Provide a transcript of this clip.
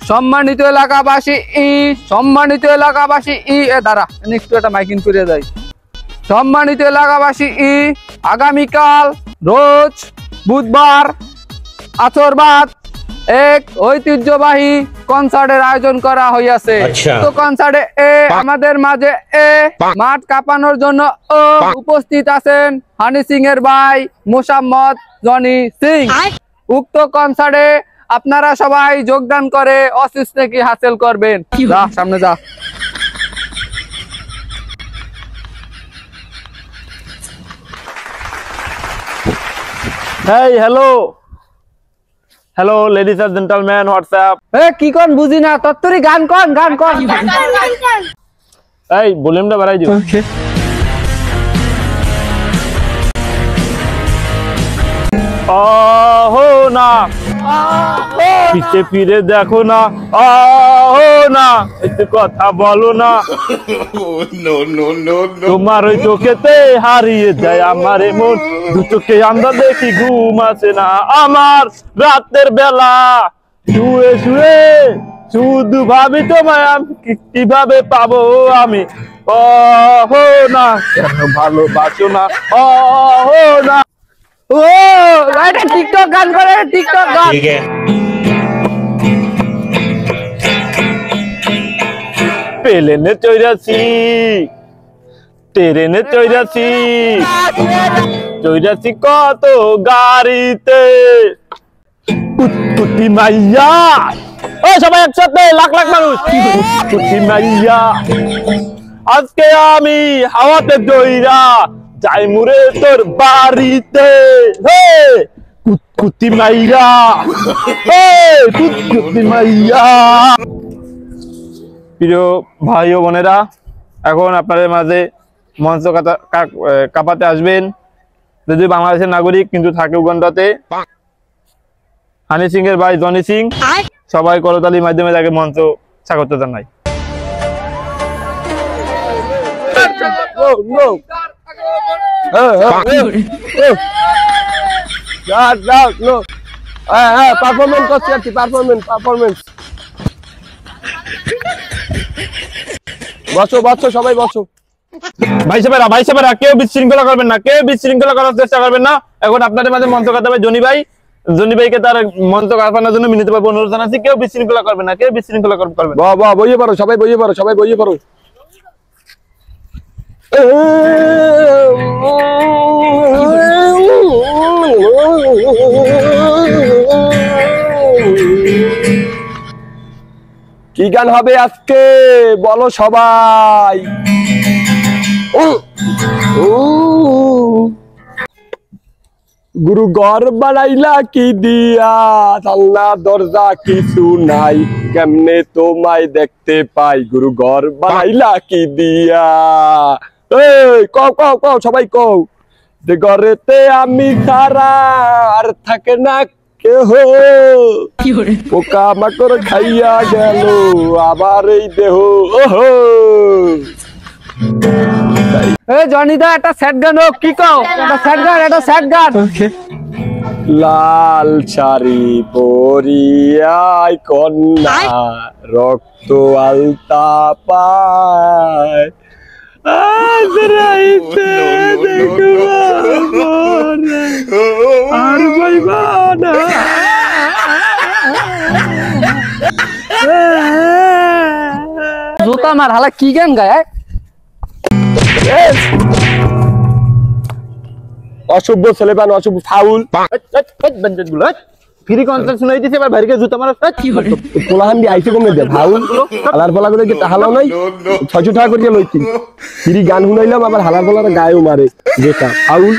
সম্মানিত এলাকাবাসী সম্মানিত এলাকাবাসী দাঁড়া একটু একটা মাইকিং করে দেয়। সম্মানিত এলাকাবাসী আগামীকাল রোজ বুধবার আছরবাদ এক ঐতিহ্যবাহী কনসার্টের আয়োজন করা হইয়াছে। তো কনসার্টে আমাদের মাঝে মাঠ কাঁপানোর জন্য উপস্থিত আছেন হানি সিং এর ভাই মোসাম্মদ জনি সিং। উক্ত কনসার্টে আপনারা সবাই যোগদান করে অশিস নেকি হাসিল করবেন। যা সামনে যা। Hey hello hello ladies and gentleman WhatsApp. কি কোন বুঝি না তত্তরি গান কোন এই ভলিউমটা বাড়াই দিও। আহো না পিছে ফিরে দেখো না, আহো না একটু কথা বলো না। তোমার ওই চোখেতে হারিয়ে যায় আমার মন, দু চোখে আমরা দেখি ঘুম আসে না আমার রাতের বেলা। শুয়ে শুয়ে শুধু ভাবি তোমায় আমি কিভাবে পাবো আমি। আহো না কেন ভালোবাসো না, আহো না। ও এটা টিকটক গান করে, টিকটক গান। প্লেনে চৈরাছি ট্রেনে চৈরাছি চৈরাছি কত গাড়িতে কুটকুটি মাইয়া। ও সবাই একসাথে লাখ লাখ মানুষ। কুটকুটি মাইয়া আজকে আমি হাওয়াতে দইরা যাই মুরে তোর বাড়িতে। হে কুটকুটি মাইয়া, হে কুটকুটি মাইয়া। প্রিয় ভাই ও বোনেরা, এখন আপনাদের মাঝে মঞ্চ কাঁপাতে আসবেন যদি বাংলাদেশের নাগরিক কিন্তু থাকে উগান্ডাতে হানি সিং এর ভাই জনি সিং। সবাই করতালির মাধ্যমে তাকে মঞ্চ স্বাগত জানাই। বসো সবাই বসো। ভাই সাহেবেরা কেউ বিশৃঙ্খলা করবেন না, কেউ বিশৃঙ্খলা করার চেষ্টা করবেন না। এখন আপনাদের মাঝে মঞ্চ কাঁপাবে জনি ভাইকে তার মঞ্চ কাঁপানোর জন্য বিনীতভাবে অনুরোধ জানাচ্ছি। কেউ বিশৃঙ্খলা করবেন না, কেউ বিশৃঙ্খলা করবেন না। বাহ বইয়ে পারো, সবাই বইয়ে পারো। কি গান হবে আজকে বলো সবাই। গুরু ঘর বানাইলা কি দিয়া, জানলা দরজা কিছু নাই, কেমনে তোমায় দেখতে পাই, গুরু ঘর বানাইলা কি দিয়া। এই কও সবাই কও। যে ঘরেতে আমি ছাড়া আর থাকে না কেহ, পোকা মাকড় খাইয়া গেল আবার এই দেহ। ওহো জনিদা একটা স্যাড গান হোক। কি কও? একটা স্যাড গান। লাল শাড়ি পরিয়াই কন্যা রক্ত আলতা পায়, আজ রাইতে দেখবো আর বইবা না। জুতা মার হালা কি গান গায়? অশুভ ছেলেবান, অশুভ ফাউল। ফ্রি কনসার্ট শুনাই দিছে, এবার ভাইকে জুতা মারা। পোলাহান দিয়ে আইসে কমে দে ফাউল। হালার পোলা করে হালাও নাই 600 টাকা করিয়া লইছি। ফ্রি গান শুনাইলাম আবার হালার পোলার গায়েও মারে। যেটা ফাউল।